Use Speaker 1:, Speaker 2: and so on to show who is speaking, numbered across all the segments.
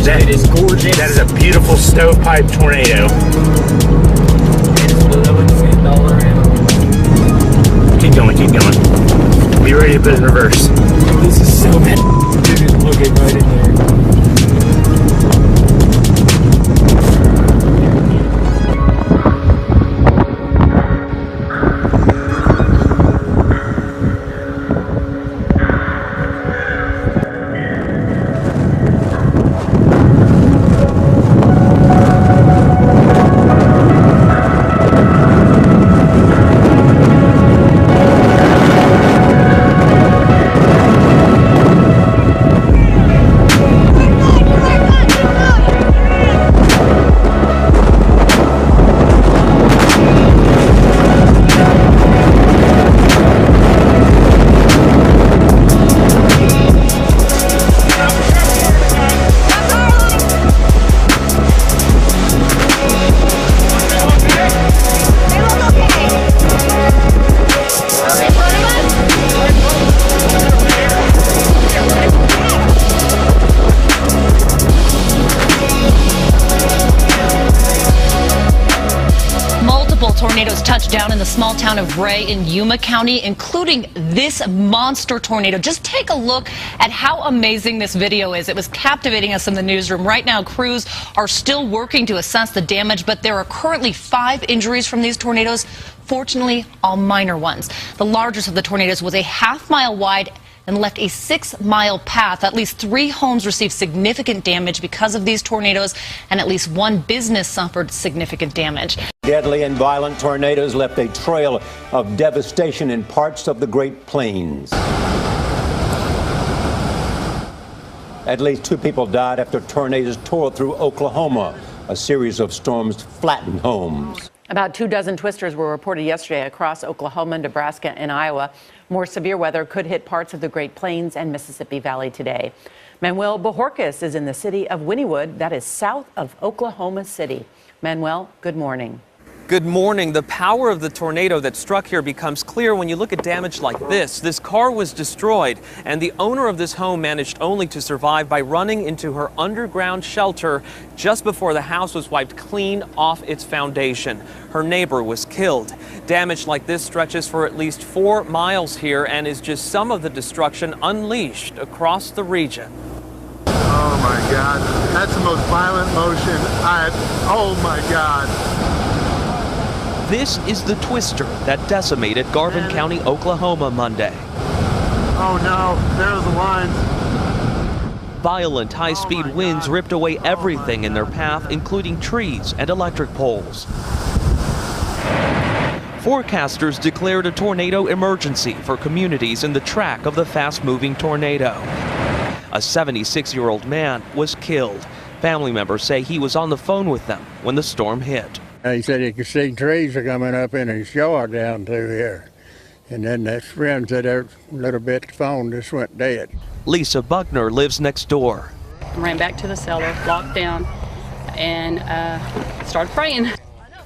Speaker 1: It is gorgeous.
Speaker 2: That is a beautiful stovepipe tornado.
Speaker 1: It's below $10
Speaker 2: Keep going, keep going. Be ready to put it in reverse.
Speaker 1: This is so bad. Dude, look at right in there.
Speaker 3: Tornadoes touched down in the small town of Ray in Yuma County, including this monster tornado. Just take a look at how amazing this video is. It was captivating us in the newsroom. Right now, crews are still working to assess the damage, but there are currently 5 injuries from these tornadoes. Fortunately, all minor ones. The largest of the tornadoes was a half-mile wide and left a 6-mile path. At least 3 homes received significant damage because of these tornadoes, and at least 1 business suffered significant damage.
Speaker 4: Deadly and violent tornadoes left a trail of devastation in parts of the Great Plains. At least 2 people died after tornadoes tore through Oklahoma. A series of storms flattened homes.
Speaker 5: About 24 twisters were reported yesterday across Oklahoma, Nebraska, and Iowa. More severe weather could hit parts of the Great Plains and Mississippi Valley today. Manuel Bojorquez is in the city of Wynnewood, that is south of Oklahoma City. Manuel, good morning.
Speaker 6: Good morning. The power of the tornado that struck here becomes clear when you look at damage like this. This car was destroyed, and the owner of this home managed only to survive by running into her underground shelter just before the house was wiped clean off its foundation. Her neighbor was killed. Damage like this stretches for at least 4 miles here and is just some of the destruction unleashed across the region.
Speaker 7: Oh my God, that's the most violent motion oh my God.
Speaker 8: This is the twister that decimated Garvin County, Oklahoma Monday.
Speaker 7: Oh no, there's the lines.
Speaker 8: Violent high-speed winds ripped away everything in their path, including trees and electric poles. Forecasters declared a tornado emergency for communities in the track of the fast-moving tornado. A 76-year-old man was killed. Family members say he was on the phone with them when the storm hit.
Speaker 9: He said he could see trees are coming up in his yard down through here. And then his friend said a little bit the phone just went dead.
Speaker 8: Lisa Buckner lives next door.
Speaker 10: Ran back to the cellar, locked down, and started praying.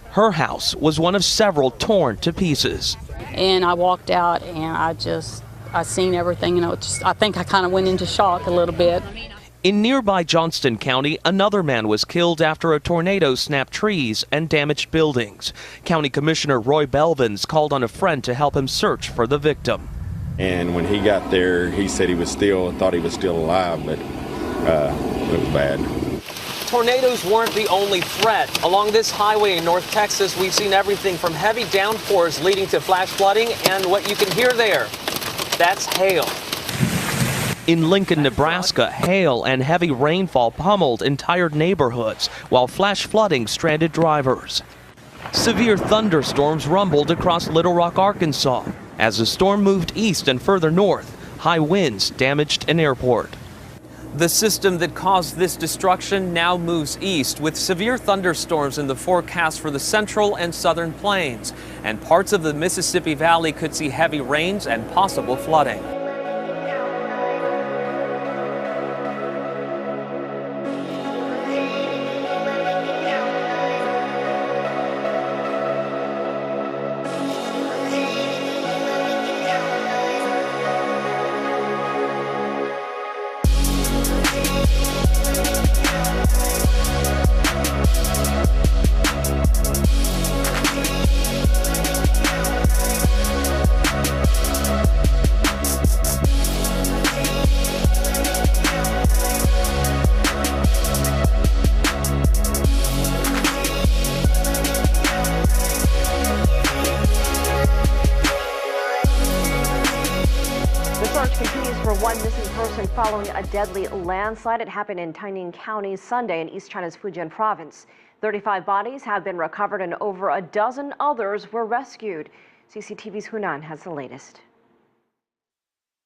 Speaker 8: Her house was one of several torn to pieces.
Speaker 10: And I walked out and I seen everything, I think I kind of went into shock a little bit.
Speaker 8: In nearby Johnston County, another man was killed after a tornado snapped trees and damaged buildings. County Commissioner Roy Belvins called on a friend to help him search for the victim.
Speaker 11: And when he got there, he said thought he was still alive, but it was bad.
Speaker 6: Tornadoes weren't the only threat. Along this highway in North Texas, we've seen everything from heavy downpours leading to flash flooding, and what you can hear there, that's hail.
Speaker 8: In Lincoln, Nebraska, hail and heavy rainfall pummeled entire neighborhoods, while flash flooding stranded drivers. Severe thunderstorms rumbled across Little Rock, Arkansas. As the storm moved east and further north, high winds damaged an airport.
Speaker 6: The system that caused this destruction now moves east, with severe thunderstorms in the forecast for the central and southern plains. And parts of the Mississippi Valley could see heavy rains and possible flooding.
Speaker 12: For one missing person following a deadly landslide. It happened in Taining County Sunday in East China's Fujian province. 35 bodies have been recovered and over a dozen others were rescued. CCTV's Hunan has the latest.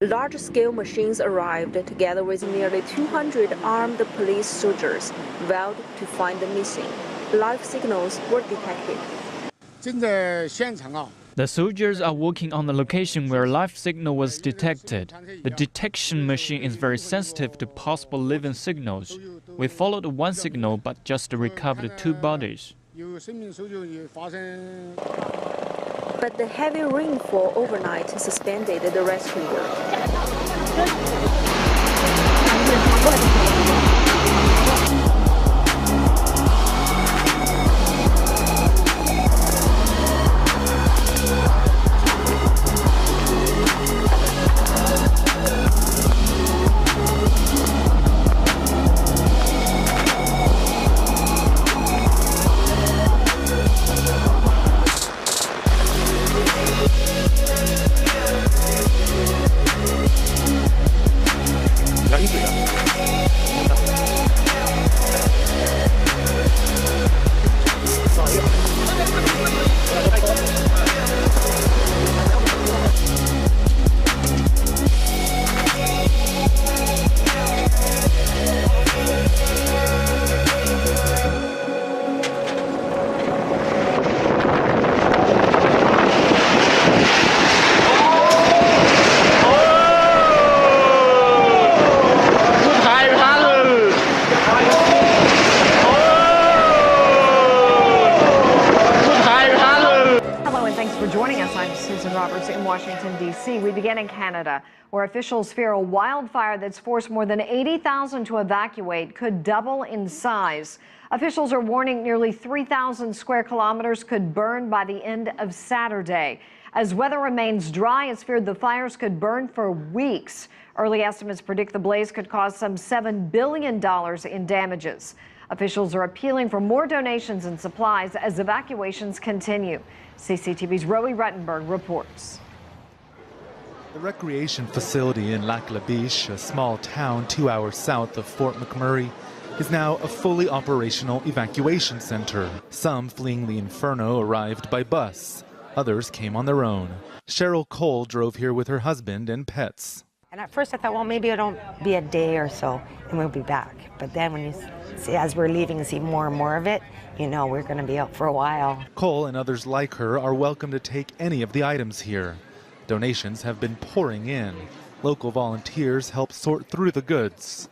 Speaker 13: Large-scale machines arrived together with nearly 200 armed police soldiers vowed to find the missing. Live signals were detected.
Speaker 1: The soldiers are working on the location where live signal was detected. The detection machine is very sensitive to possible living signals. We followed one signal but just recovered 2 bodies.
Speaker 13: But the heavy rainfall overnight suspended the rescue work.
Speaker 12: We begin in Canada, where officials fear a wildfire that's forced more than 80,000 to evacuate could double in size. Officials are warning nearly 3,000 square kilometers could burn by the end of Saturday. As weather remains dry, it's feared the fires could burn for weeks. Early estimates predict the blaze could cause some $7 billion in damages. Officials are appealing for more donations and supplies as evacuations continue. CCTV's Rowie Ruttenberg reports.
Speaker 14: The recreation facility in Lac La Biche, a small town 2 hours south of Fort McMurray, is now a fully operational evacuation center. Some fleeing the inferno arrived by bus. Others came on their own. Cheryl Cole drove here with her husband and pets.
Speaker 15: And at first I thought, well, maybe it'll be a day or so and we'll be back. But then when you see, as we're leaving and see more and more of it, you know we're going to be out for a while.
Speaker 14: Cole and others like her are welcome to take any of the items here. Donations have been pouring in. Local volunteers help sort through the goods.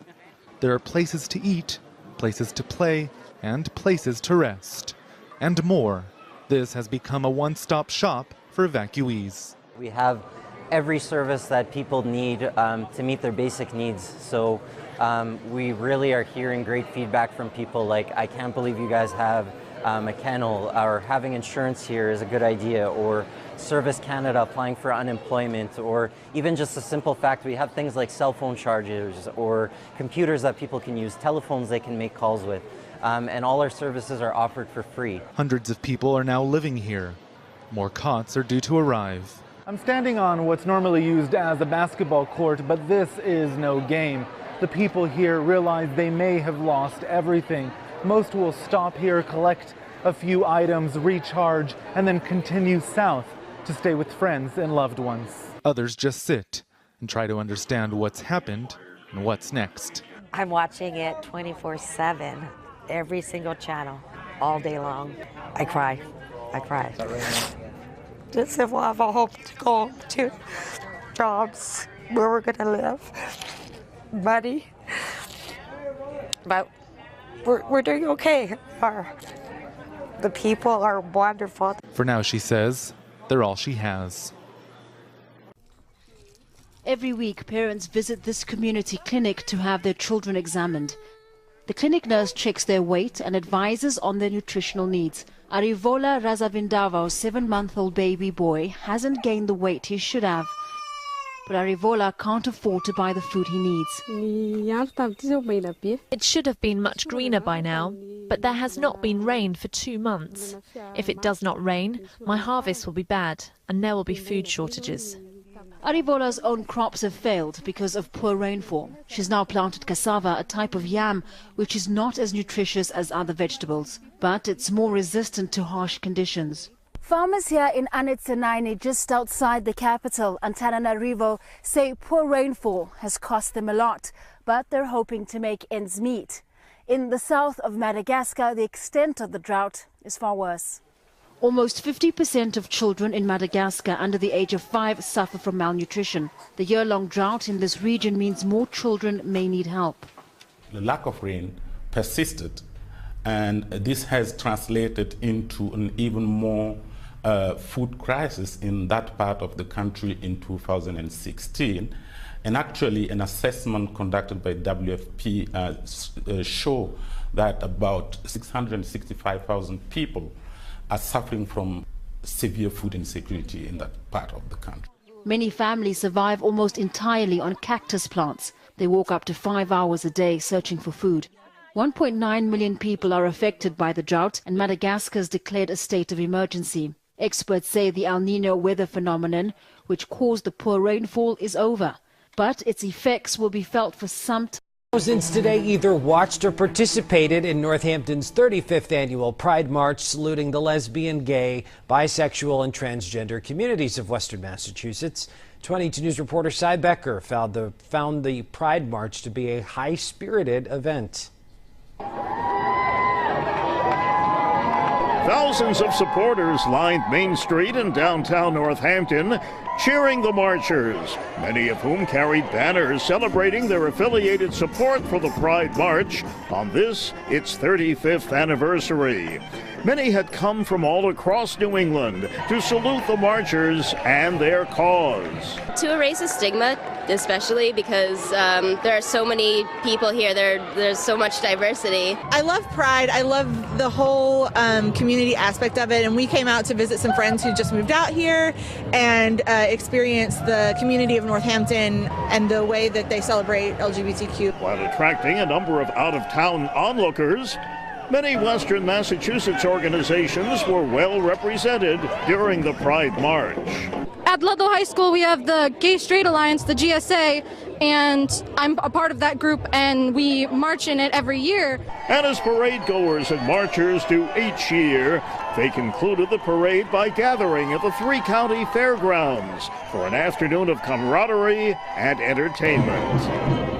Speaker 14: There are places to eat, places to play, and places to rest. And more. This has become a one-stop shop for evacuees.
Speaker 16: We have every service that people need to meet their basic needs. So we really are hearing great feedback from people like, I can't believe you guys have a kennel, or having insurance here is a good idea, or Service Canada applying for unemployment, or even just a simple fact, we have things like cell phone chargers or computers that people can use, telephones they can make calls with, and all our services are offered for free.
Speaker 14: Hundreds of people are now living here. More cots are due to arrive.
Speaker 17: I'm standing on what's normally used as a basketball court, but this is no game. The people here realize they may have lost everything. Most will stop here, collect a few items, recharge, and then continue south to stay with friends and loved ones.
Speaker 14: Others just sit and try to understand what's happened and what's next.
Speaker 15: I'm watching it 24/7, every single channel, all day long. I cry. I cry. Just if we'll have a hope to go to jobs where we're gonna live, money, but we're doing okay. The people are wonderful.
Speaker 14: For now, she says, they're all she has.
Speaker 18: Every week, parents visit this community clinic to have their children examined. The clinic nurse checks their weight and advises on their nutritional needs. Arivola Razavindavao's 7-month-old baby boy hasn't gained the weight he should have. But Arivola can't afford to buy the food he needs.
Speaker 19: It should have been much greener by now, but there has not been rain for 2 months. If it does not rain, my harvest will be bad and there will be food shortages.
Speaker 18: Arivola's own crops have failed because of poor rainfall. She's now planted cassava, a type of yam which is not as nutritious as other vegetables, but it's more resistant to harsh conditions. Farmers here in Anetsinaini, just outside the capital, Antananarivo, say poor rainfall has cost them a lot, but they're hoping to make ends meet. In the south of Madagascar, the extent of the drought is far worse. Almost 50% of children in Madagascar under the age of 5 suffer from malnutrition. The year-long drought in this region means more children may need help.
Speaker 20: The lack of rain persisted, and this has translated into an even more food crisis in that part of the country in 2016. And actually, an assessment conducted by WFP show that about 665,000 people are suffering from severe food insecurity in that part of the country.
Speaker 18: Many families survive almost entirely on cactus plants. They walk up to 5 hours a day searching for food. 1.9 million people are affected by the drought, and Madagascar has declared a state of emergency. Experts say the El Niño weather phenomenon, which caused the poor rainfall, is over, but its effects will be felt for some time.
Speaker 21: Thousands today either watched or participated in Northampton's 35th annual Pride March, saluting the lesbian, gay, bisexual, and transgender communities of Western Massachusetts. 22 News reporter Cy Becker found the Pride March to be a high-spirited event.
Speaker 22: Thousands of supporters lined Main Street in downtown Northampton, cheering the marchers, many of whom carried banners celebrating their affiliated support for the Pride March on this, its 35th anniversary. Many had come from all across New England to salute the marchers and their cause.
Speaker 23: To erase the stigma, especially because there are so many people here, there's so much diversity.
Speaker 24: I love Pride. I love the whole community aspect of it, and we came out to visit some friends who just moved out here and experience the community of Northampton and the way that they celebrate LGBTQ.
Speaker 22: While attracting a number of out-of-town onlookers, many Western Massachusetts organizations were well represented during the Pride March.
Speaker 25: At Ludlow High School, we have the Gay Straight Alliance, the GSA, and I'm a part of that group, and we march in it every year.
Speaker 22: And as parade goers and marchers do each year, they concluded the parade by gathering at the three-county fairgrounds for an afternoon of camaraderie and entertainment.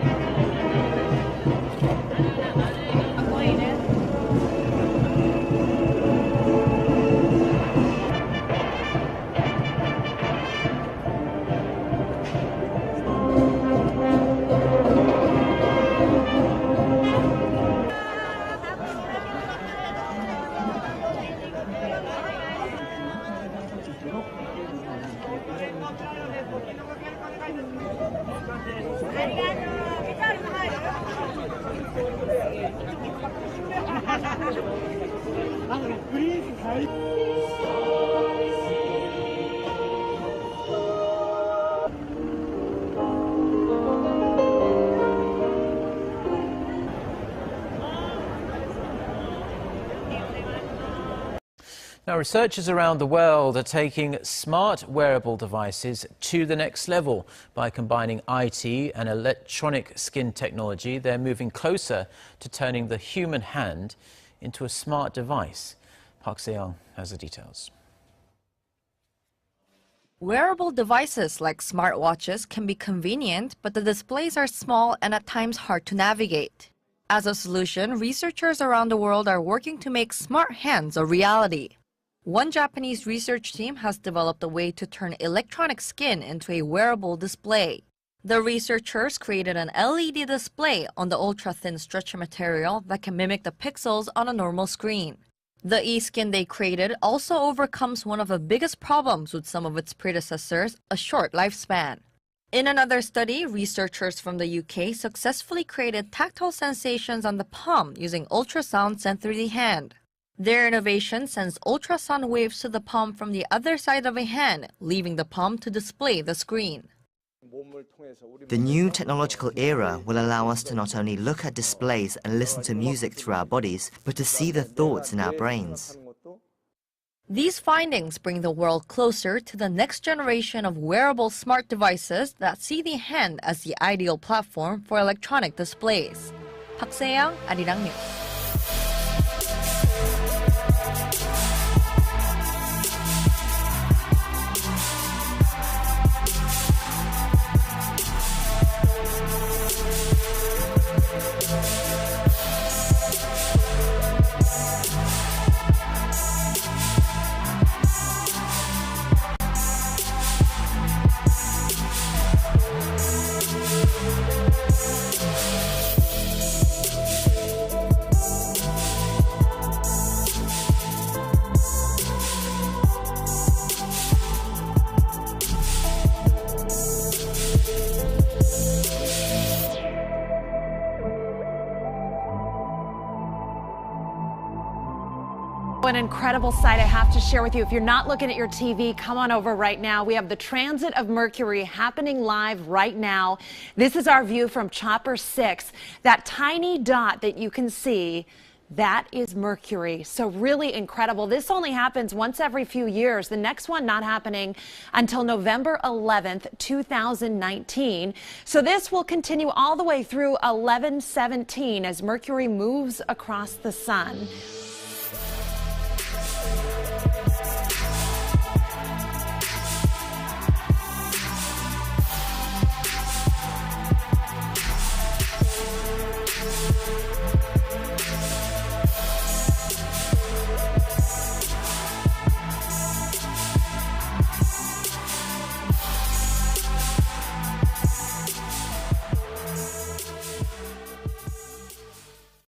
Speaker 26: Now, researchers around the world are taking smart wearable devices to the next level. By combining IT and electronic skin technology, they're moving closer to turning the human hand into a smart device. Park Se-young has the details.
Speaker 27: Wearable devices like smartwatches can be convenient, but the displays are small and at times hard to navigate. As a solution, researchers around the world are working to make smart hands a reality. One Japanese research team has developed a way to turn electronic skin into a wearable display. The researchers created an LED display on the ultra-thin stretcher material that can mimic the pixels on a normal screen. The e-skin they created also overcomes one of the biggest problems with some of its predecessors, a short lifespan. In another study, researchers from the UK successfully created tactile sensations on the palm using ultrasound sent through the hand. Their innovation sends ultrasound waves to the palm from the other side of a hand, leaving the palm to display the screen.
Speaker 28: The new technological era will allow us to not only look at displays and listen to music through our bodies, but to see the thoughts in our brains.
Speaker 27: These findings bring the world closer to the next generation of wearable smart devices that see the hand as the ideal platform for electronic displays. Park Se-young, Arirang News.
Speaker 2: An incredible sight I have to share with you. If you're not looking at your TV, come on over right now. We have the transit of Mercury happening live right now. This is our view from Chopper 6. That tiny dot that you can see, that is Mercury. So really incredible. This only happens once every few years. The next one not happening until November 11th, 2019. So this will continue all the way through 1117 as Mercury moves across the sun.